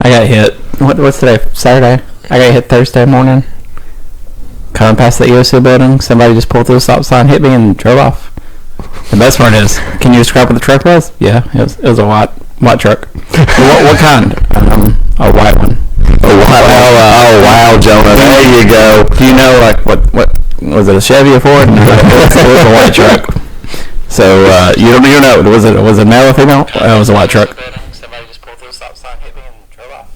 I got hit. What's today? Saturday. I got hit Thursday morning. Coming past the EOC building, somebody just pulled through the stop sign, hit me, and drove off. The best part is, can you describe what the truck was? Yeah, it was a white truck. what kind? A white one. Oh wow, Jonah. There you go. Do you know what was it? A Chevy or Ford? It was a white truck. So you don't know. Was it a male or female? It was a white truck. Somebody just pulled through the stop sign, hit me, and drove off.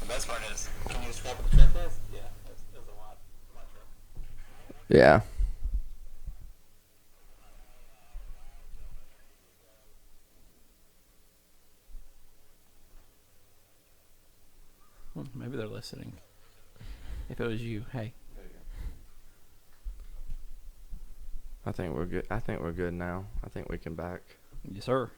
The best part is, can you describe what the truck was? Yeah, it was a white truck. Yeah. Well, maybe they're listening. If it was you, hey. I think we're good. I think we're good now. I think we can back. Yes, sir.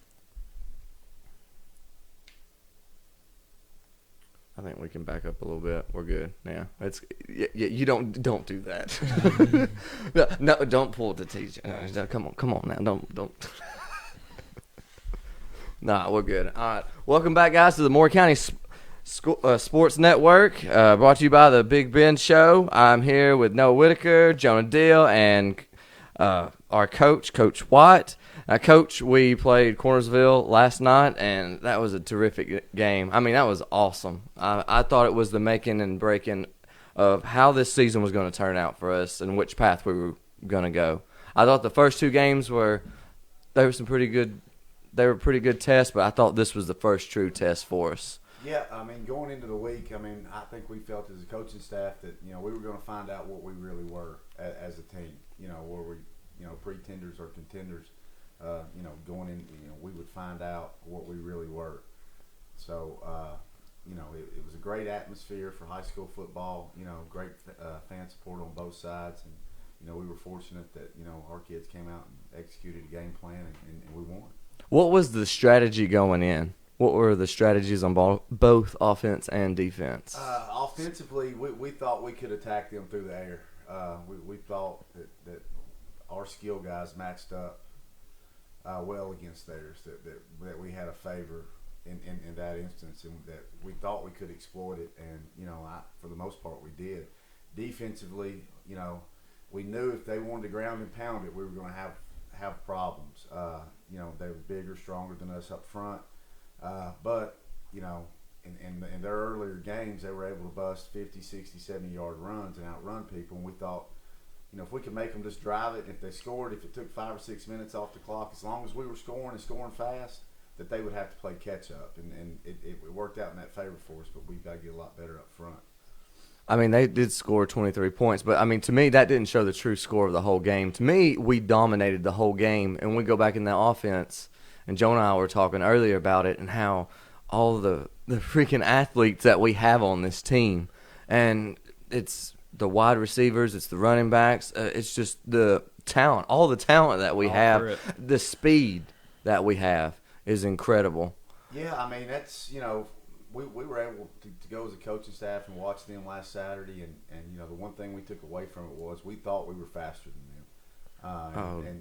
I think we can back up a little bit. We're good. Yeah. You don't do that. no, don't pull the teacher. Come on now. Don't. Nah, we're good. All right. Welcome back, guys, to the Moore County Sports Network, brought to you by the Big Ben Show. I'm here with Noah Whitaker, Jonah Deal, and our coach, Coach White. Coach, we played Cornersville last night, and that was a terrific game. I mean, that was awesome. I thought it was the making and breaking of how this season was going to turn out for us and which path we were going to go. I thought the first two games were pretty good tests, but I thought this was the first true test for us. Yeah, I mean, going into the week, I think we felt as a coaching staff that, we were going to find out what we really were as a team. Were we, pretenders or contenders. Going in, we would find out what we really were. So, it was a great atmosphere for high school football. Great fan support on both sides, and we were fortunate that our kids came out and executed a game plan, and we won. What was the strategy going in? What were the strategies on both offense and defense? Offensively, we thought we could attack them through the air. We thought that our skill guys matched up well against theirs, that we had a favor in that instance, and that we thought we could exploit it, and for the most part we did. Defensively, we knew if they wanted to ground and pound it, we were going to have problems. They were bigger, stronger than us up front, but in their earlier games, they were able to bust 50, 60, 70-yard runs and outrun people, and we thought, if we could make them just drive it, and if they scored, if it took 5 or 6 minutes off the clock, as long as we were scoring fast, that they would have to play catch-up, and it worked out in that favor for us, but we've got to get a lot better up front. I mean, they did score 23 points, but, to me, that didn't show the true score of the whole game. To me, we dominated the whole game, and we go back in that offense, and Jonah and I were talking earlier about it and how all the freaking athletes that we have on this team, and it's the wide receivers, it's the running backs, it's just the talent, all the talent that we have, the speed that we have is incredible. Yeah, I mean, that's, we were able to go as a coaching staff and watch them last Saturday, and the one thing we took away from it was we thought we were faster than them.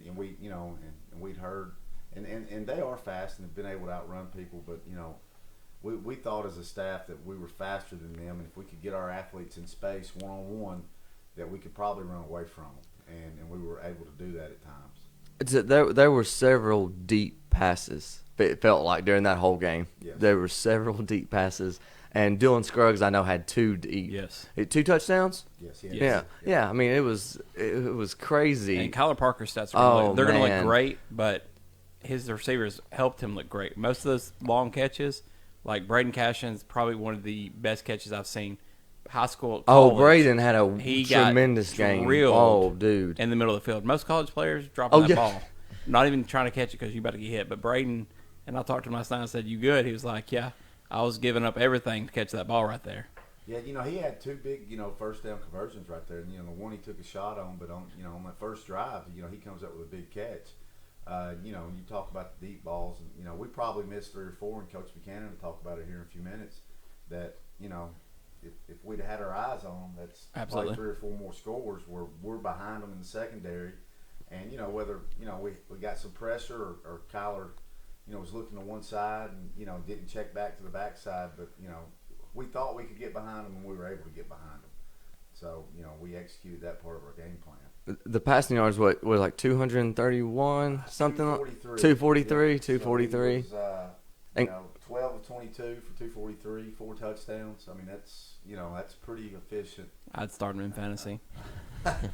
And we, and we'd heard, and they are fast and have been able to outrun people, but, we thought as a staff that we were faster than them, and if we could get our athletes in space one-on-one, that we could probably run away from them, and we were able to do that at times. There were several deep passes, it felt like, during that whole game. Yes. There were several deep passes, and Dylan Scruggs, I know, had 2 deep. Yes. 2 touchdowns? Yes. Yeah. I mean, it was crazy. And Kyler Parker's stats are they're going to look great, but his receivers helped him look great. Most of those long catches, like Braden Cashin's probably one of the best catches I've seen. High school. College, Braden had a tremendous game. Dude. In the middle of the field. Most college players dropping that ball. Not even trying to catch it because you're about to get hit. But Braden, and I talked to him last night and said, "You good?" He was like, "Yeah, I was giving up everything to catch that ball right there." Yeah, he had 2 big, first down conversions right there. And, the one he took a shot on, but on that first drive, he comes up with a big catch. You talk about the deep balls, and we probably missed 3 or 4, and Coach Buchanan will talk about it here in a few minutes. That if we'd had our eyes on them, that's absolutely probably 3 or 4 more scores. We're behind them in the secondary, and whether we got some pressure or Kyler, was looking to one side and didn't check back to the backside, but we thought we could get behind them and we were able to get behind them. So we executed that part of our game plan. The passing yards was like 231 something. 243. 243. So he was, 12 of 22 for 243, 4 touchdowns. I mean that's pretty efficient. I'd start him in fantasy.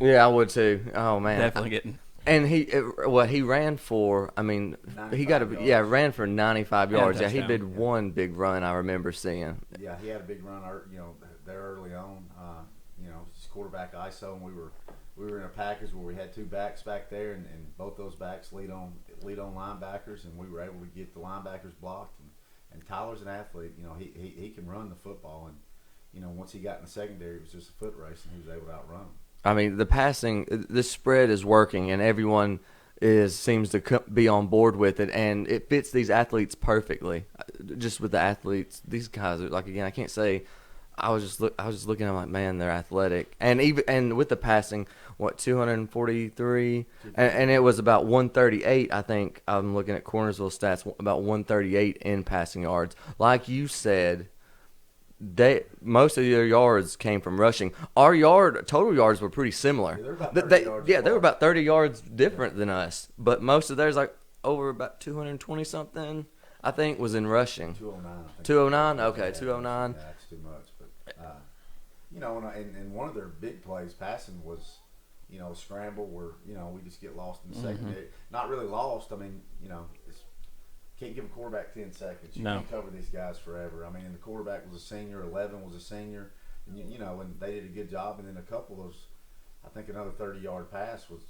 Yeah, I would too. Oh man, Definitely getting. And he ran for. I mean, he ran for 95 yards. Yeah, he did one big run. I remember seeing. Yeah, he had a big run. There early on. His quarterback ISO, and we were in a package where we had 2 backs back there, and both those backs lead on linebackers, and we were able to get the linebackers blocked. And Tyler's an athlete. He can run the football, and once he got in the secondary, it was just a foot race, and he was able to outrun him. I mean, the spread is working, and everyone seems to be on board with it, and it fits these athletes perfectly. Just with the athletes, these guys are like, again, I can't say. I was just looking at them like, man, they're athletic, and with the passing, 243, and it was about 138. I think I'm looking at Cornersville stats, about 138 in passing yards. Like you said. Most of their yards came from rushing. Our total yards were pretty similar. Yeah, they were about 30 yards different than us. But most of theirs, like over about 220 something, I think, was in rushing. 209. 209. Okay, 209. Yeah, that's too much. But and one of their big plays passing was, a scramble where we just get lost in the secondary. Not really lost. I mean, can't give a quarterback 10 seconds. You can't cover these guys forever. I mean, and the quarterback was a senior, 11 was a senior, and and they did a good job. And then a couple of those, I think another 30-yard pass was,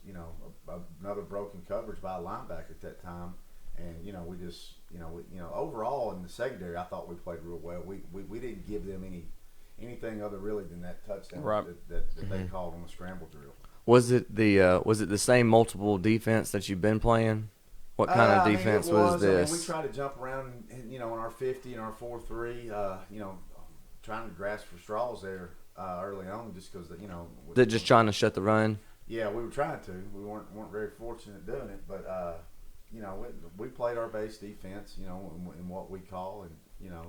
another broken coverage by a linebacker at that time. And we just, overall in the secondary, I thought we played real well. We didn't give them anything other really than that touchdown that they called on the scramble drill. Was it the same multiple defense that you've been playing? What kind of defense was this? We tried to jump around, in our 50 and our 4-3, trying to grasp for straws there early on, just because They're just trying to shut the run. Yeah, we were trying to. We weren't very fortunate doing it, but we played our base defense, in what we call, and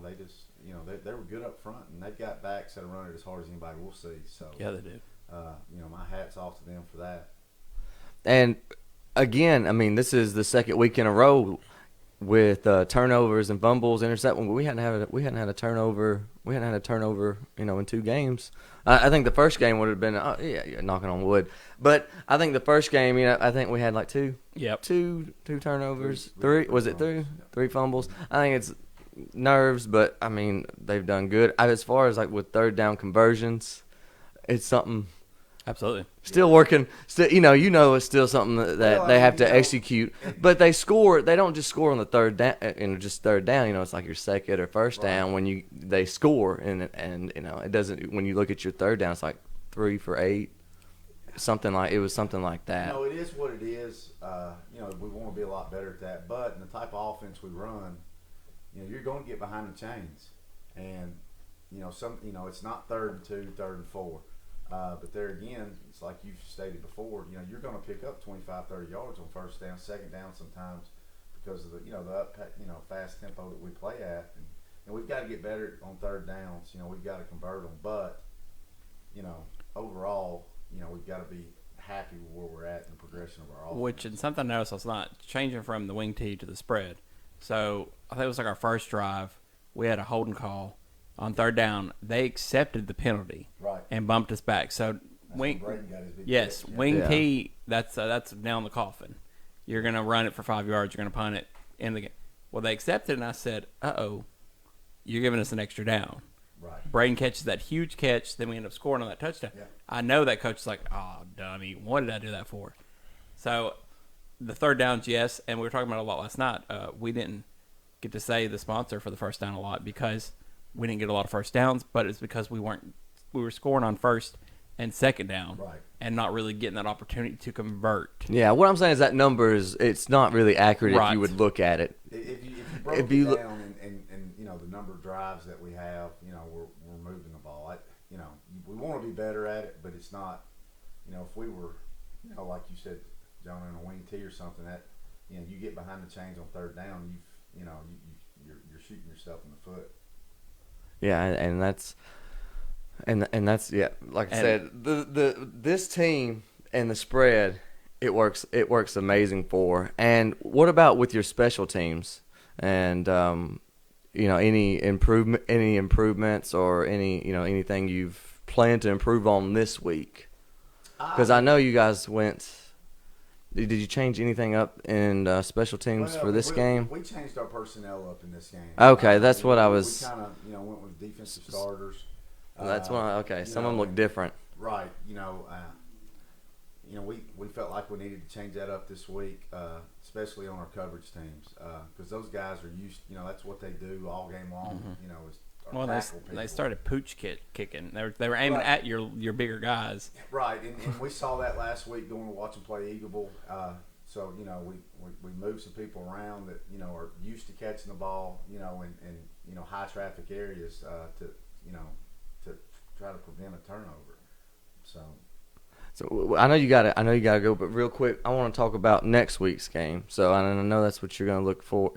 they just, they were good up front, and they've got backs that run it as hard as anybody will see. So yeah, they do. My hat's off to them for that. And again, I mean, this is the second week in a row with turnovers and fumbles, interceptions. We hadn't had a turnover. We hadn't had a turnover, in 2 games. I think the first game would have been, knocking on wood. But I think the first game, I think we had like 2. Yep. Two turnovers. 3 was it 3? 3 fumbles. I think it's nerves, but I mean they've done good. As far as like with third down conversions, it's something. Absolutely. Still working. Still, it's still something that they have to execute. But they score. They don't just score on the third down. Just third down. It's like your second or first down when they score, and it doesn't. When you look at your third down, it's like 3 for 8. Something like that. It is what it is. We want to be a lot better at that. But in the type of offense we run, you're going to get behind the chains, and it's not 3rd and 2, 3rd and 4. But there again, it's like you've stated before, you're going to pick up 25, 30 yards on first down, second down sometimes because of the fast tempo that we play at. And we've got to get better on third downs. We've got to convert them. But, overall, we've got to be happy with where we're at in the progression of our offense. Which, and something I noticed last night, changing from the wing tee to the spread. So, I think it was like our first drive, we had a holding call. On third down, they accepted the penalty and bumped us back. So, wing tee, that's nail in the coffin. You're going to run it for 5 yards. You're going to punt it in the game. Well, they accepted, and I said, you're giving us an extra down. Right. Braden catches that huge catch. Then we end up scoring on that touchdown. Yeah. I know that coach is like, oh, dummy. What did I do that for? So, the third downs, yes. And we were talking about it a lot last night. We didn't get to say the sponsor for the first down a lot because we didn't get a lot of first downs, but it's because we were scoring on first and second down and not really getting that opportunity to convert. Yeah, what I'm saying is that number it's not really accurate if you would look at it. If you broke it down and the number of drives that we have, we're moving the ball. We want to be better at it, but it's not, if we were, like you said, John, in a wing tee or something, that, you get behind the chains on third down, you're shooting yourself in the foot. Yeah, and that's yeah. Like I said, this team and the spread, it works amazing for. And what about with your special teams and any improvements or anything you've planned to improve on this week? Because I know you guys went. Did you change anything up in special teams for this game? We changed our personnel up in this game. Okay, that's what I was. We kind of went with defensive starters. That's what. Okay, some of them look different. Right. We felt like we needed to change that up this week, especially on our coverage teams, because those guys are used. That's what they do all game long. Mm-hmm. Is well, they started pooch kicking. They were aiming at your bigger guys. Right, and we saw that last week going to watch them play Eagleville. So we moved some people around that are used to catching the ball. In high traffic areas to try to prevent a turnover. So I know you got to go, but real quick, I want to talk about next week's game. So I know that's what you're going to look for.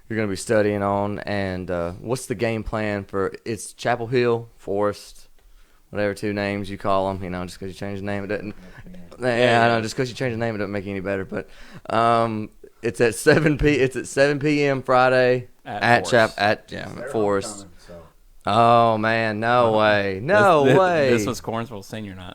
You're going to be studying on, and what's the game plan for? It's Chapel Hill, Forest, whatever two names you call them. Just because you change the name, it doesn't. Yeah, I know. Just because you change the name, it doesn't make it any better. But it's at 7 p.m. Friday at Forest. Oh man, no way. This was Cornsville senior night,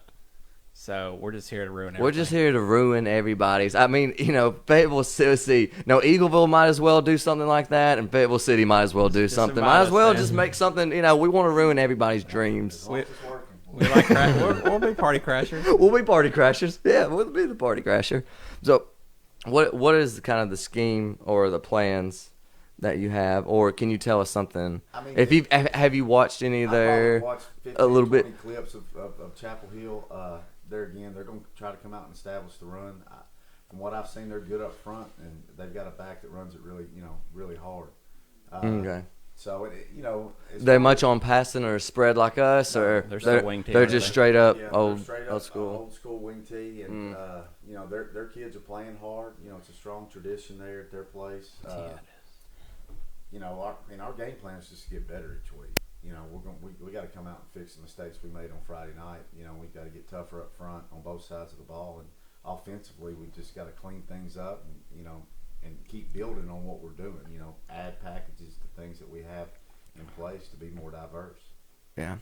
so we're just here to ruin everything. We're just here to ruin everybody's. I mean, Fayetteville City. No, Eagleville might as well do something like that, and Fayetteville City might as well do something. Might as well just make something. We want to ruin everybody's dreams. We like we'll be party crashers. We'll be party crashers. Yeah, we'll be the party crasher. So, what is kind of the scheme or the plans that you have, or can you tell us something? Have you watched any of their a little bit clips of Chapel Hill? They're going to try to come out and establish the run. From what I've seen, they're good up front, and they've got a back that runs it really hard. Okay. So they're much on passing or spread like us, or they're wing tee. They're just straight up old school. Old school wing tee, and their kids are playing hard. It's a strong tradition there at their place. Our game plan is just to get better each week. We got to come out and fix the mistakes we made on Friday night. We've got to get tougher up front on both sides of the ball, and offensively, we just got to clean things up and keep building on what we're doing. Add packages to things that we have in place to be more diverse. Yeah.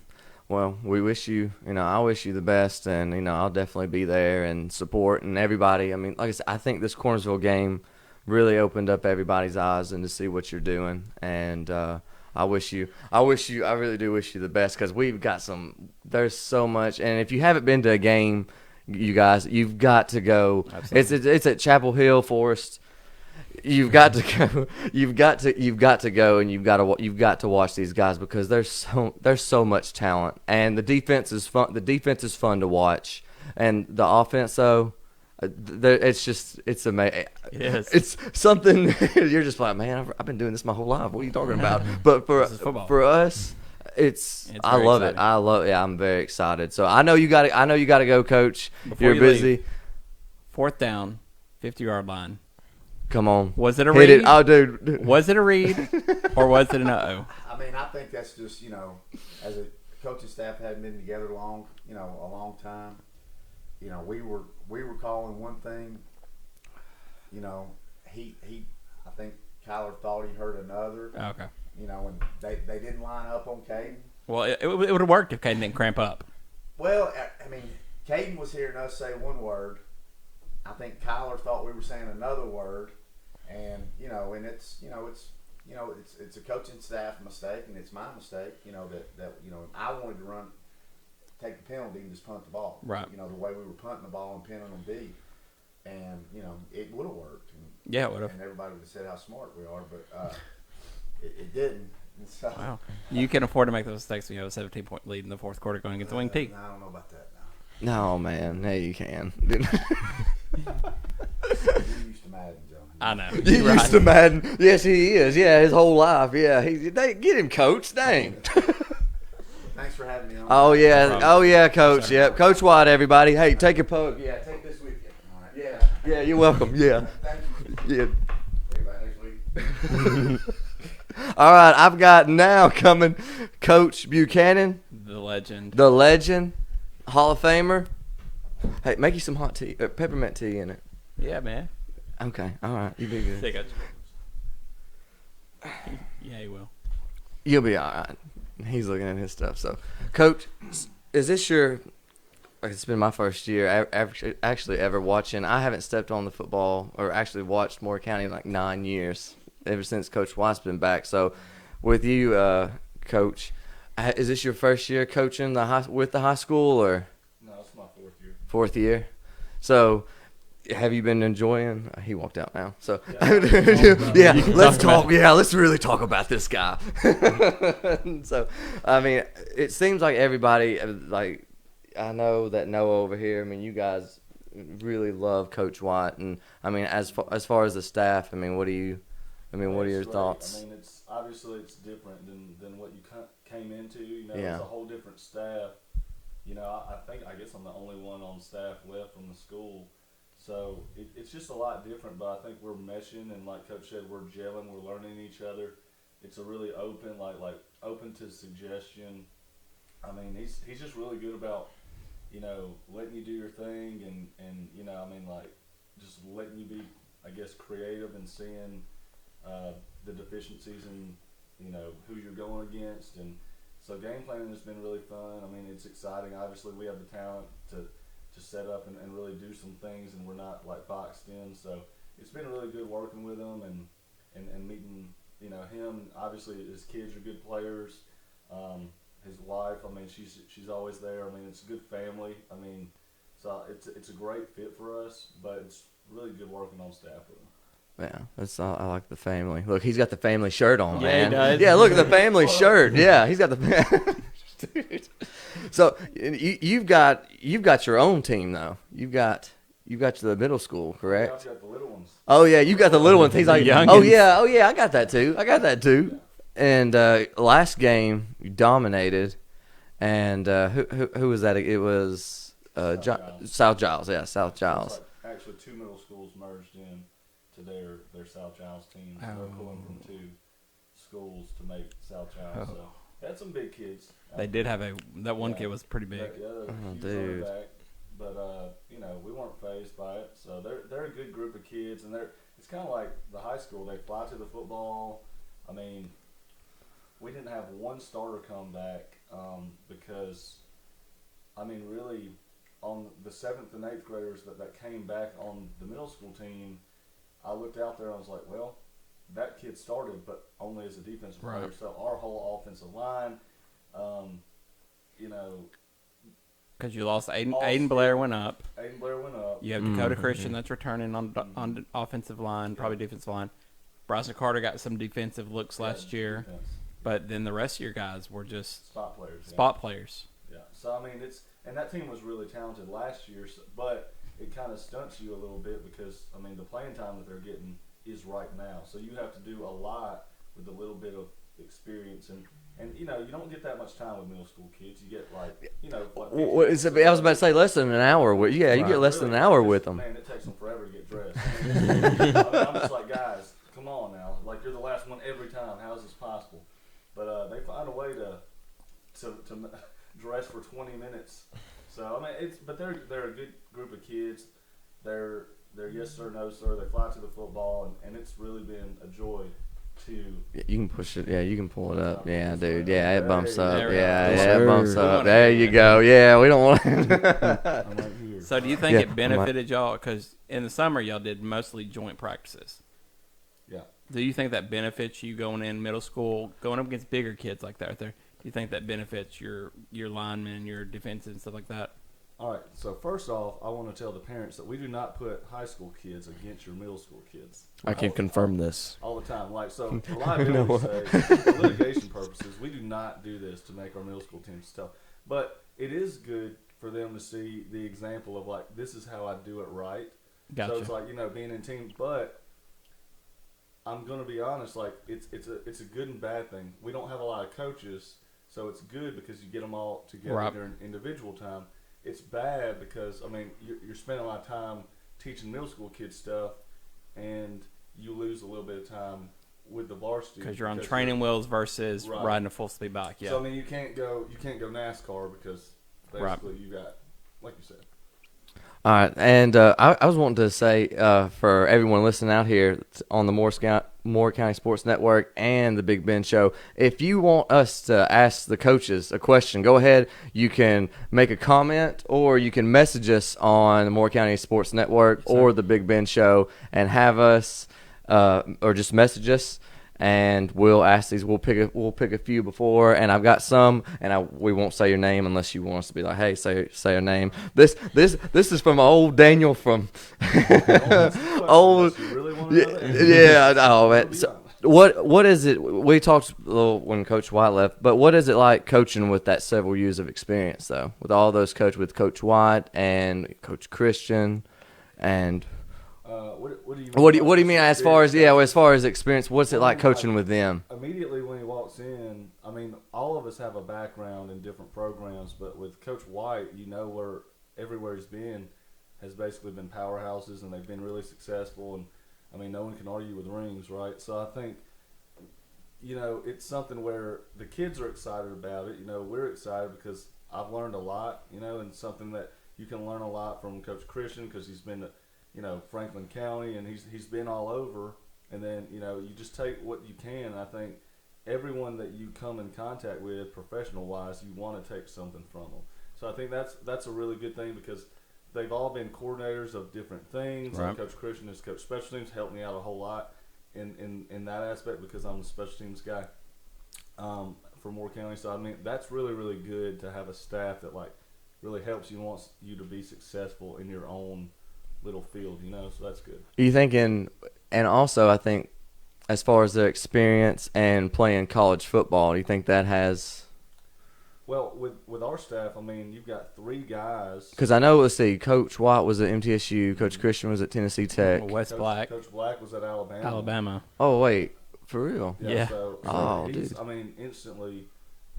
Well, we wish you, I wish you the best, and I'll definitely be there and support and everybody. I mean, like I said, I think this Cornersville game really opened up everybody's eyes and to see what you're doing, and I really do wish you the best, because there's so much, and if you haven't been to a game, you guys, you've got to go. Absolutely. It's at Chapel Hill, Forest. You've got to go. You've got to go, and you've got to watch these guys, because there's so much talent, and the defense is fun. The defense is fun to watch, and the offense though. It's amazing. It is. It's something you're just like, man, I've been doing this my whole life. What are you talking about? But for us, it's I love exciting. It. I love it. Yeah, I'm very excited. So I know you got to go, Coach. Before you're busy. 4th down, 50-yard line. Come on. Was it a read? Hit it. Oh, dude. Was it a read or was it an uh-oh? I think that's just as a coaching staff hadn't been together a long time. We were calling one thing. I think Kyler thought he heard another. Okay. And they didn't line up on Caden. Well, it would have worked if Caden didn't cramp up. Well, Caden was hearing us say one word. I think Kyler thought we were saying another word, and it's a coaching staff mistake, and it's my mistake. That I wanted to take the penalty and just punt the ball. Right. The way we were punting the ball and pinning them deep, and it would have worked. And, yeah, it would have. And everybody would have said how smart we are, but it didn't. And so, wow. You can afford to make those mistakes when you have a 17-point lead in the 4th quarter going against the wing tee. I don't know about that now. No, man. No, you can. You used to Madden, Joe. I know. You used to Madden. Yes, he is. Yeah, his whole life. Yeah, get him, Coach. Dang. Thanks for having me on. Oh yeah, Coach. Yep, Coach White. Everybody, hey, take your poke. Yeah, take this with you. All right. Yeah, you're welcome. Yeah. Thank you. Yeah. Everybody next week. All right, I've got now coming Coach Buchanan, The legend. the legend, Hall of Famer. Hey, make you some hot tea, peppermint tea in it. Yeah, man. Okay, all right, you be good. Take it. Yeah, he will. You'll be all right. He's looking at his stuff. So, Coach, is this your? It's been my first year actually ever watching. I haven't stepped on the football or actually watched Moore County in like 9 years, ever since Coach White's been back. So, with you, Coach, is this your first year coaching with the high school or? No, it's my 4th year. 4th year. So, have you been enjoying? He walked out now. So, yeah, let's talk. Yeah, let's really talk about this guy. So, I mean, it seems like everybody, like, I know that Noah over here. I mean, you guys really love Coach White, and I mean, as far as the staff, I mean, what are your Great. thoughts? I mean, it's obviously different than what you came into. You know, Yeah. it's a whole different staff. You know, I guess I'm the only one on staff left from the school. So it's just a lot different, but I think we're meshing, and like Coach said, we're gelling, we're learning each other. It's a really open, like open to suggestion. I mean, he's just really good about, you know, letting you do your thing, and you know, I mean, like just letting you be, I guess, creative and seeing the deficiencies in, you know, who you're going against, and so game planning has been really fun. I mean, it's exciting. Obviously, we have the talent to set up and really do some things, and we're not like boxed in. So it's been really good working with him and meeting, you know, him. Obviously, his kids are good players. His wife, I mean, she's always there. I mean, it's a good family. I mean, so it's a great fit for us, but it's really good working on staff with him. Yeah, that's all. I like the family. Look, he's got the family shirt on, Yeah, man. he does. Yeah, look at the family shirt. Yeah, he's got the. Dude. So you've got your own team though. You've got the middle school, correct? I've got the little ones. Oh yeah, you got the little ones. He's like, youngins. oh yeah, I got that too. And last game you dominated, and who was that? It was South Giles. Yeah, South Giles. It's like actually 2 middle schools merged in to their South Giles team. So they're pulling from 2 schools to make South Giles. So they had some big kids. They did have that one kid was pretty big. Yeah, they're a huge running back. But you know, we weren't fazed by it. So they're a good group of kids, and it's kind of like the high school. They fly to the football. I mean, we didn't have one starter come back because, I mean, really, on the 7th and 8th graders that came back on the middle school team, I looked out there and I was like, well, that kid started, but only as a defensive player. So our whole offensive line, you know. Because you lost Aiden Blair went up. Aiden Blair went up. You have Dakota Christian that's returning on the offensive line, probably defensive line. Bryson Carter got some defensive looks last year. Defense. But then the rest of your guys were just Spot players. spot players. Yeah. So, I mean, and that team was really talented last year, but it kind of stunts you a little bit because, I mean, the playing time that they're getting is right now. So you have to do a lot with a little bit of experience. And you know, you don't get that much time with middle school kids. You get, like, you know. I was about to say less than an hour. You get less than an hour with them. Man, it takes them forever to get dressed. I'm just like, guys, come on now. Like, you're the last one every time. How is this possible? But they find a way to dress for 20 minutes. So I mean, but they're a good group of kids. They're yes sir, no sir. They fly to the football, and it's really been a joy to. Yeah, you can push it. Yeah, you can pull it up. Yeah, dude. Yeah, it bumps up. There we Yeah, go. it bumps up. There you go. Yeah, we don't want. I'm right here. So do you think Yeah, it benefited y'all? Because in the summer y'all did mostly joint practices. Yeah. Do you think that benefits you going in middle school, going up against bigger kids like that? Do you think that benefits your linemen, your defenses, and stuff like that? All right. So first off, I want to tell the parents that we do not put high school kids against your middle school kids. I can confirm this. All the time. Like, so for liability's sake, for litigation purposes, we do not do this to make our middle school teams tough. But it is good for them to see the example of, like, this is how I do it right. Gotcha. So it's like, you know, being in teams. But I'm going to be honest, like, it's a good and bad thing. We don't have a lot of coaches, so it's good because you get them all together during individual time. It's bad because, I mean, you're spending a lot of time teaching middle school kids stuff, and you lose a little bit of time with the varsity because you're on training wheels versus riding a full speed bike. Yeah. So I mean, you can't go NASCAR because basically you got, like you said. All right, and I was wanting to say for everyone listening out here on the Moore County Sports Network and the Big Ben Show, if you want us to ask the coaches a question, go ahead. You can make a comment or you can message us on the Moore County Sports Network or the Big Ben Show and have us or just message us. And we'll ask these. We'll pick a few before, and I've got some, and we won't say your name unless you want us to be like, hey, say your name. This is from old Daniel from old. You really want to know that? Yeah, I know, man. So, what is it? We talked a little when Coach White left, but what is it like coaching with that several years of experience though, with all those with Coach White and Coach Christian, and what do you mean as far as experience? What's it like coaching with them? Immediately when he walks in, I mean, all of us have a background in different programs, but with Coach White, where everywhere he's been has basically been powerhouses, and they've been really successful. And I mean, no one can argue with rings, right? So I think, it's something where the kids are excited about it. We're excited because I've learned a lot, and something that you can learn a lot from Coach Christian because he's been Franklin County, and he's been all over. And then, you just take what you can. I think everyone that you come in contact with, professional-wise, you want to take something from them. So I think that's a really good thing because they've all been coordinators of different things. Right. Like Coach Christian is Coach Special Teams, helped me out a whole lot in that aspect because I'm a special teams guy for Moore County. So, I mean, that's really, really good to have a staff that, really helps you, wants you to be successful in your own little field, so that's good. Are you thinking, and also I think as far as their experience and playing college football, do you think that has? Well, with our staff, I mean, you've got 3 guys. Because I know, let's see, Coach White was at MTSU, Coach Christian was at Tennessee Tech. West Black. Coach Black was at Alabama. Oh, wait, for real? Yeah. So dude. I mean, instantly,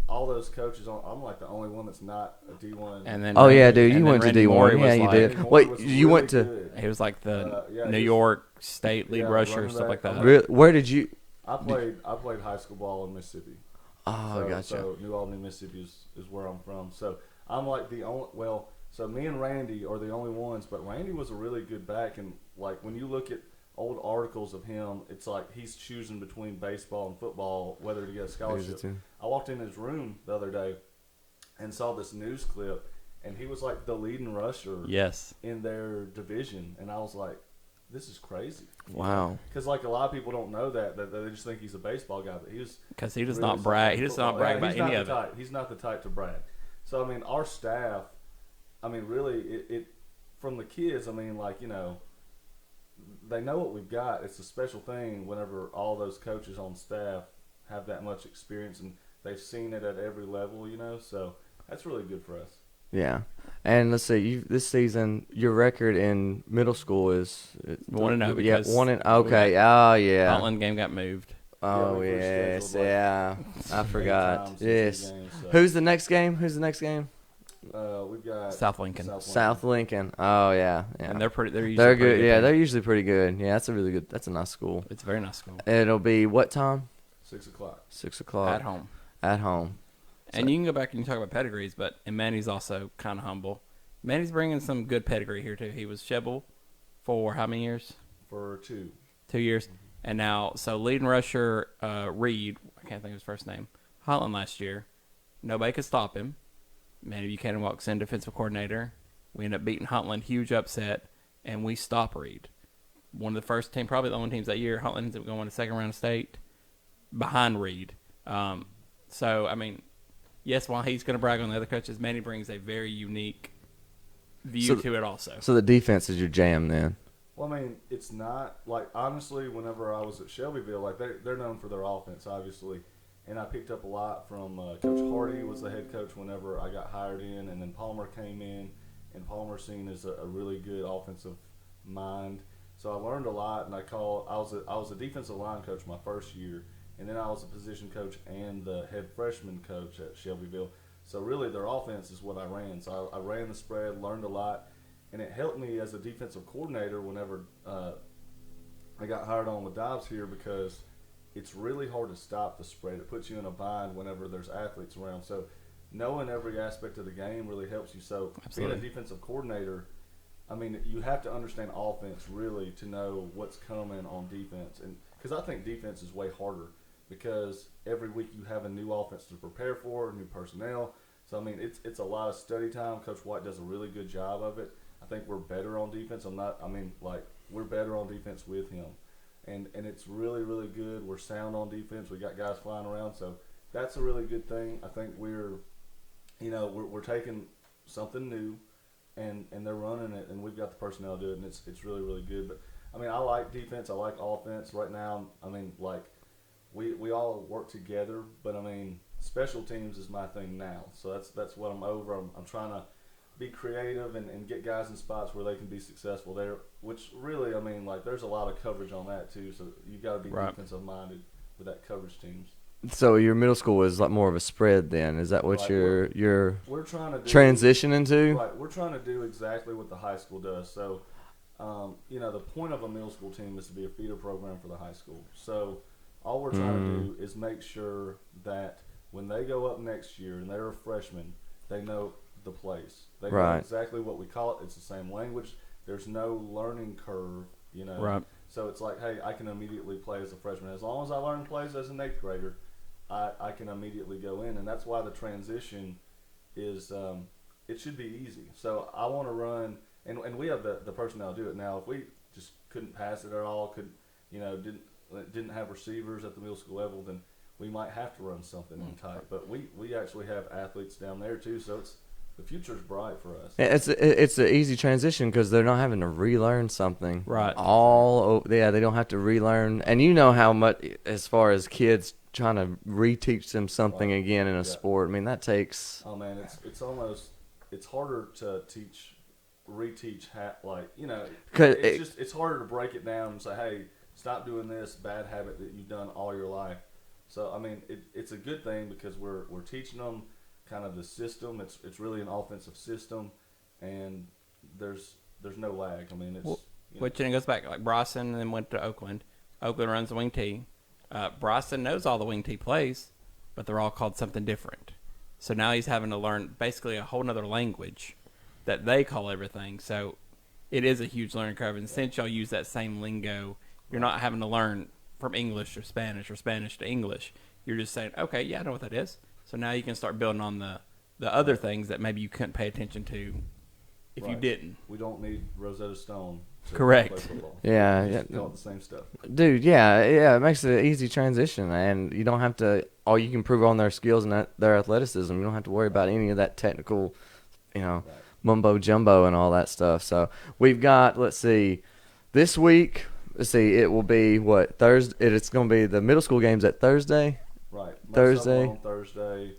all those coaches, I'm like the only one that's not a D1. And then dude, you went to D1. Yeah, you did. Wait, you went to? Good. He was like the New York State lead rusher, stuff like that. Really? Where did you? I played high school ball in Mississippi. Oh, gotcha. So New Albany, Mississippi is where I'm from. So I'm like the only. Well, so me and Randy are the only ones. But Randy was a really good back, and like when you look at old articles of him, it's like he's choosing between baseball and football whether to get a scholarship. I walked in his room the other day and saw this news clip, and he was like the leading rusher in their division, and I was like, this is crazy. Wow. Because like a lot of people don't know that they just think he's a baseball guy, but he was because he does not brag. He does not brag about any of it. He's not the type to brag. So I mean, our staff, I mean, really, it from the kids. I mean, like they know what we've got. It's a special thing whenever all those coaches on staff have that much experience and they've seen it at every level. So that's really good for us. Yeah. And let's see, this season, your record in middle school is 1-0. Yeah, 1-0. Okay. Oh, yeah. Heartland game got moved. Oh, yes. Yeah. I forgot. Yes. Games, so. Who's the next game? We've got South Lincoln. South Lincoln. Oh, yeah. And they're usually good. Good Yeah, team. they're usually pretty good. Yeah, that's a nice school. It's a very nice school. It'll be what time? 6 o'clock. 6 o'clock. At home. So. And you can go back and you talk about pedigrees, and Manny's also kind of humble. Manny's bringing some good pedigree here, too. He was Shebel for how many years? For 2. 2 years. And now, so leading rusher Reed, I can't think of his first name, Holland last year. Nobody could stop him. Manny Buchanan walks in, defensive coordinator. We end up beating Huntland, huge upset, and we stop Reed. One of the first team, probably the only teams that year. Huntland ends up going to second round of state behind Reed. So, I mean, yes, while he's going to brag on the other coaches, Manny brings a very unique view to it also. So the defense is your jam then? Well, I mean, it's not, like, honestly, whenever I was at Shelbyville, like, they're known for their offense, obviously. And I picked up a lot from Coach Hardy was the head coach whenever I got hired in, and then Palmer came in, and Palmer's seen as a really good offensive mind. So I learned a lot, and I was a defensive line coach my first year, and then I was a position coach and the head freshman coach at Shelbyville. So really their offense is what I ran. So I ran the spread, learned a lot, and it helped me as a defensive coordinator whenever I got hired on with Dobbs here because it's really hard to stop the spread. It puts you in a bind whenever there's athletes around. So knowing every aspect of the game really helps you. So Absolutely. being a defensive coordinator, I mean, you have to understand offense really to know what's coming on defense. And because I think defense is way harder because every week you have a new offense to prepare for, new personnel. So, I mean, it's a lot of study time. Coach White does a really good job of it. I think we're better on defense. We're better on defense with him. And it's really, really good. We're sound on defense. We got guys flying around. So that's a really good thing. I think we're taking something new and they're running it, and we've got the personnel to do it, and it's really, really good. But, I mean, I like defense. I like offense. Right now, I mean, like, we all work together, but, I mean, special teams is my thing now. So that's what I'm over. I'm trying to be creative and get guys in spots where they can be successful there, which really, I mean, like, there's a lot of coverage on that too. So you got to be defensive minded with that coverage teams. So your middle school is like more of a spread then. Is that what Right, you're We're trying to do, transitioning to? Right, we're trying to do exactly what the high school does. So, the point of a middle school team is to be a feeder program for the high school. So all we're trying to do is make sure that when they go up next year and they're a freshman, they know the place. They know exactly what we call it. It's the same language. There's no learning curve, Right. So it's like, hey, I can immediately play as a freshman. As long as I learn plays as an 8th grader, I can immediately go in. And that's why the transition is it should be easy. So I want to run, and we have the personnel to do it. Now, if we just couldn't pass it at all, didn't have receivers at the middle school level, then we might have to run something in tight. But we actually have athletes down there too, so the future's bright for us. It's an easy transition because they're not having to relearn something. Right. They don't have to relearn. And you know how much, as far as kids trying to reteach them something again in a sport, I mean, that takes. Oh man, it's harder to reteach, it's harder to break it down and say, hey, stop doing this bad habit that you've done all your life. So, I mean, it's a good thing because we're teaching them kind of the system. It's really an offensive system, and there's no lag. I mean, Which then goes back, like Bryson then went to Oakland. Oakland runs the wing T. Bryson knows all the wing T plays, but they're all called something different. So now he's having to learn basically a whole nother language that they call everything. So it is a huge learning curve. And since y'all use that same lingo, you're not having to learn from English or Spanish to English. You're just saying, okay, yeah, I know what that is. So now you can start building on the other things that maybe you couldn't pay attention to if you didn't. We don't need Rosetta Stone to Correct. play football. Yeah. Just call it the same stuff. Dude, yeah, it makes it an easy transition, and you don't have to. All you can prove on their skills and their athleticism. You don't have to worry about any of that technical, mumbo jumbo and all that stuff. So we've got, let's see, this week. Let's see, it will be what Thursday. It's going to be the middle school games at Thursday. Right. Thursday. On Thursday.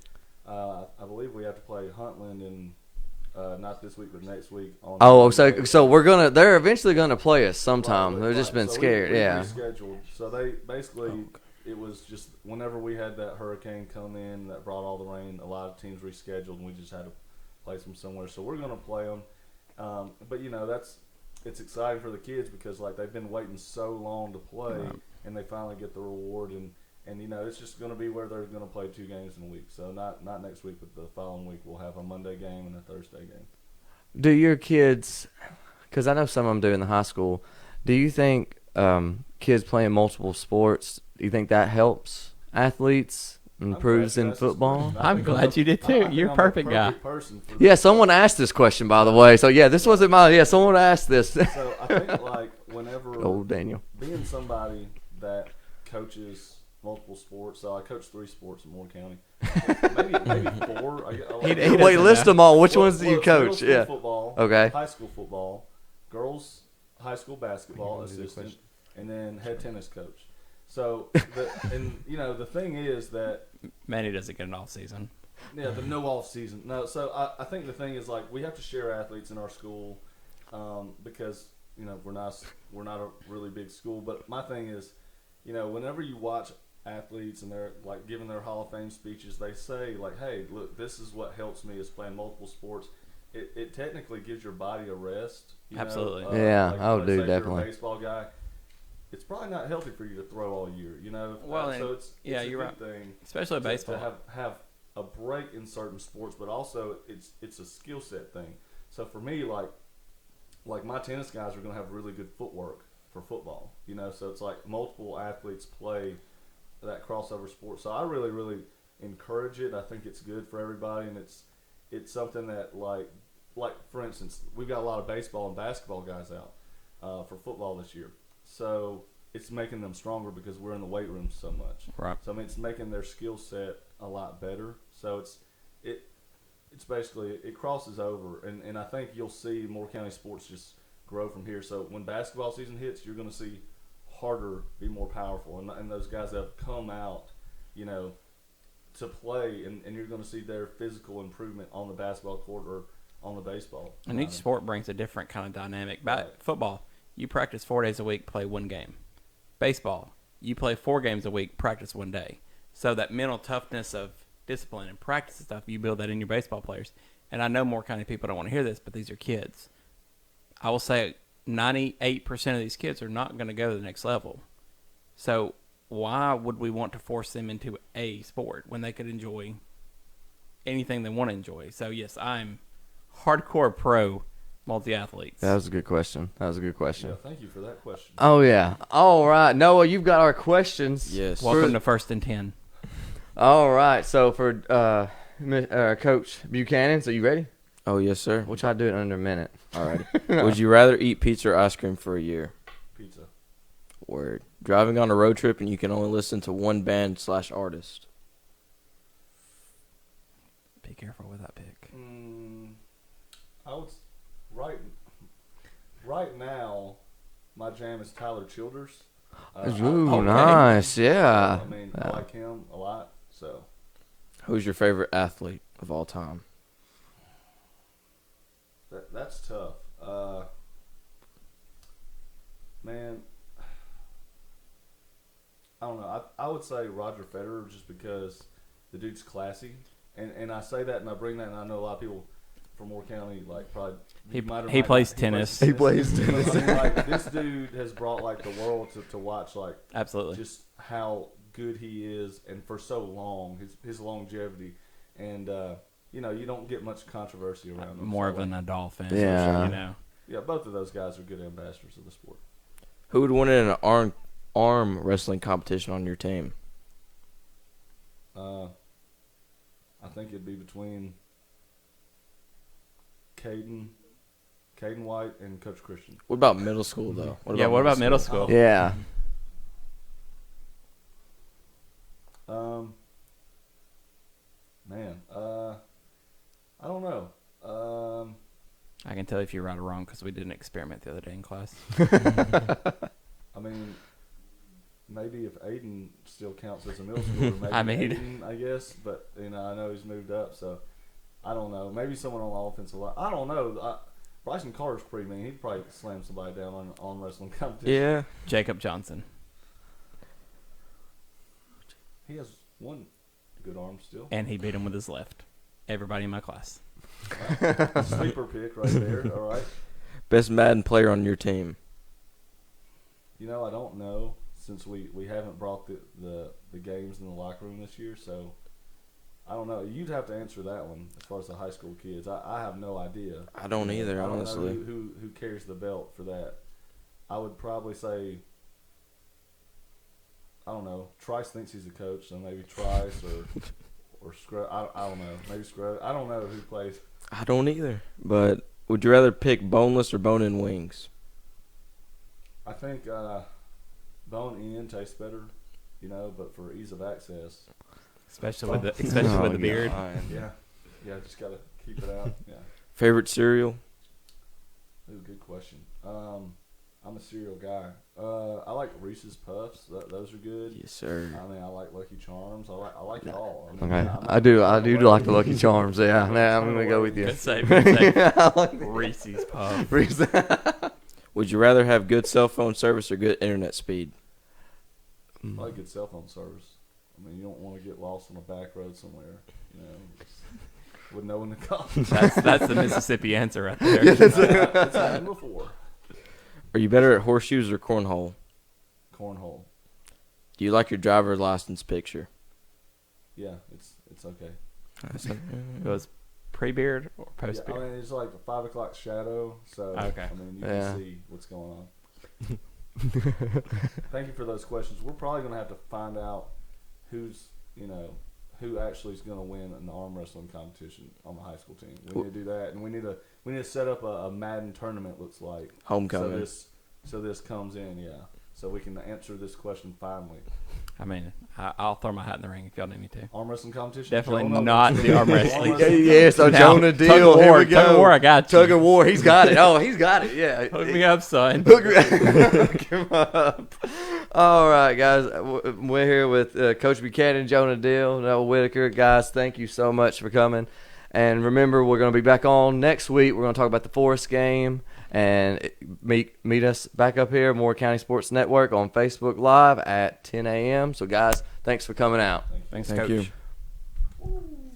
I believe we have to play Huntland in not this week, but next week. So we're gonna. They're eventually gonna play us sometime. Right, They've just been so scared. we Yeah. rescheduled. So they basically, it was just whenever we had that hurricane come in that brought all the rain, a lot of teams rescheduled, and we just had to place them somewhere. So we're gonna play them. But it's exciting for the kids because like they've been waiting so long to play, and they finally get the reward and it's just going to be where they're going to play 2 games in a week. So not next week, but the following week we'll have a Monday game and a Thursday game. Do your kids, because I know some of them do in the high school, do you think kids playing multiple sports, do you think that helps athletes, improves in football? I'm glad you did too. You're a perfect guy. Yeah, someone asked this question, by the way. So, yeah, this wasn't mine. Yeah, someone asked this. So I think like whenever Old Daniel. being somebody that coaches multiple sports. So I coach 3 sports in Moore County. maybe 4. Wait, list them all. Which ones do you coach? Yeah. Football. Okay. High school football. Girls high school basketball assistant, and then head tennis coach. So the thing is that Manny doesn't get an off season. Yeah, the no off season. No, so I think the thing is like we have to share athletes in our school because we're not a really big school. But my thing is, whenever you watch athletes and they're like giving their Hall of Fame speeches, they say like, "Hey, look, this is what helps me is playing multiple sports." It technically gives your body a rest. Absolutely. Yeah. Like, Oh, let's dude, say you're definitely. a baseball guy. it's probably not healthy for you to throw all year. Well, so it's yeah, a you're good right. thing Especially baseball. to have a break in certain sports, but also it's a skill set thing. So for me, like my tennis guys are going to have really good footwork for football. So it's like multiple athletes play that crossover sport. So I really, really encourage it. I think it's good for everybody, and it's something that like for instance, we've got a lot of baseball and basketball guys out for football this year. So it's making them stronger because we're in the weight room so much. Right. So I mean, it's making their skill set a lot better. So it's basically it crosses over, and I think you'll see Moore County sports just grow from here. So when basketball season hits, you're going to see harder be more powerful, and those guys that have come out, to play, and you're going to see their physical improvement on the basketball court or on the baseball. And each sport brings a different kind of dynamic. Right. Football, you practice 4 days a week, play one game. Baseball, you play 4 games a week, practice one day. So that mental toughness of discipline and practice and stuff, you build that in your baseball players. And I know more kind of people don't want to hear this, but these are kids. I will say 98% of these kids are not going to go to the next level. So why would we want to force them into a sport when they could enjoy anything they want to enjoy? So, yes, I'm hardcore pro multi-athletes. That was a good question. Yeah, thank you for that question. Oh, yeah. All right. Noah, you've got our questions. Yes. Welcome to First and 10. All right. So for Coach Buchanan, so you ready? Oh, yes, sir. We'll try to do it under a minute. All right. Would you rather eat pizza or ice cream for a year? Pizza. Word. Driving on a road trip and you can only listen to one band/artist. Be careful with that pick. I would right now. My jam is Tyler Childers. Ooh, okay. nice. Yeah. I mean, I like him a lot. So Who's your favorite athlete of all time? that's tough. Man, I don't know. I would say Roger Federer just because the dude's classy, and I say that and I bring that, and I know a lot of people from Moore County probably He plays tennis. He plays tennis. I mean, this dude has brought the world to watch Absolutely. just how good he is, and for so long his longevity, and you don't get much controversy around him. More So, of a Nadal fan. Yeah. Yeah, both of those guys are good ambassadors of the sport. Who would win in an arm wrestling competition on your team? I think it'd be between Caden White and Coach Christian. What about middle school, though? What about middle school? Yeah. Man, I don't know. I can tell if you're right or wrong because we did an experiment the other day in class. I mean, maybe if Aiden still counts as a middle schooler, maybe I mean- Aiden, I guess. But I know he's moved up, so I don't know. Maybe someone on the offensive line. I don't know. Bryson Carter's pretty mean. He'd probably slam somebody down on wrestling competition. Yeah. Jacob Johnson. He has one good arm still. And he beat him with his left. Everybody in my class. Sleeper pick right there. All right. Best Madden player on your team? I don't know since we haven't brought the games in the locker room this year, so I don't know. You'd have to answer that one as far as the high school kids. I have no idea. I don't either, I don't honestly. know who carries the belt for that. I would probably say, I don't know. Trice thinks he's a coach, so maybe Trice or Scrub. I don't know. Maybe Scrub. I don't know who plays. I don't either. But would you rather pick boneless or bone-in wings? I think bone in tastes better, but for ease of access. Especially with the beard. Yeah, just gotta keep it out. Yeah. Favorite cereal? Ooh, good question. I'm a cereal guy. I like Reese's Puffs. Those are good. Yes, sir. I mean, I like Lucky Charms. I like it all. I mean, Okay. I'm I do like the Lucky Charms. Yeah. Nah, I'm going to go with you. Good save. Good save. I like the Reese's Puff. Reese's. Would you rather have good cell phone service or good internet speed? I like good cell phone service. I mean, you don't want to get lost on a back road somewhere. Wouldn't know when to call. That's the Mississippi answer right there. Yeah, It's happened before. Are you better at horseshoes or cornhole? cornhole. Do you like your driver's license picture? Yeah, it's okay. It was pre-beard or Yeah, post-beard? I mean, it's like a 5 o'clock shadow, so Okay. I mean, you Yeah. can see what's going on. Thank you for those questions. We're probably going to have to find out who's, who actually is going to win in the arm wrestling competition on the high school team. We need to do that, and we need to set up a Madden tournament. Looks like Homecoming. So this comes in, yeah. So we can answer this question finally. I mean, I'll throw my hat in the ring if y'all need me to. Arm wrestling competition. Definitely Jonah, not let's the do arm it. wrestling. Yeah, so Now, Jonah tug Deal. of Here war, we go. Tug of war, I got you. Tug of war. He's got it. Oh, he's got it. Yeah. Hook me up, son. Hook him up. All right, guys. We're here with Coach Buchanan, Jonah Deal, Noah Whitaker. Guys, thank you so much for coming. And remember, we're going to be back on next week. We're going to talk about the Forest game. And meet us back up here, Moore County Sports Network, on Facebook Live at 10 a.m. So, guys, thanks for coming out. Thanks, Thank Coach. you.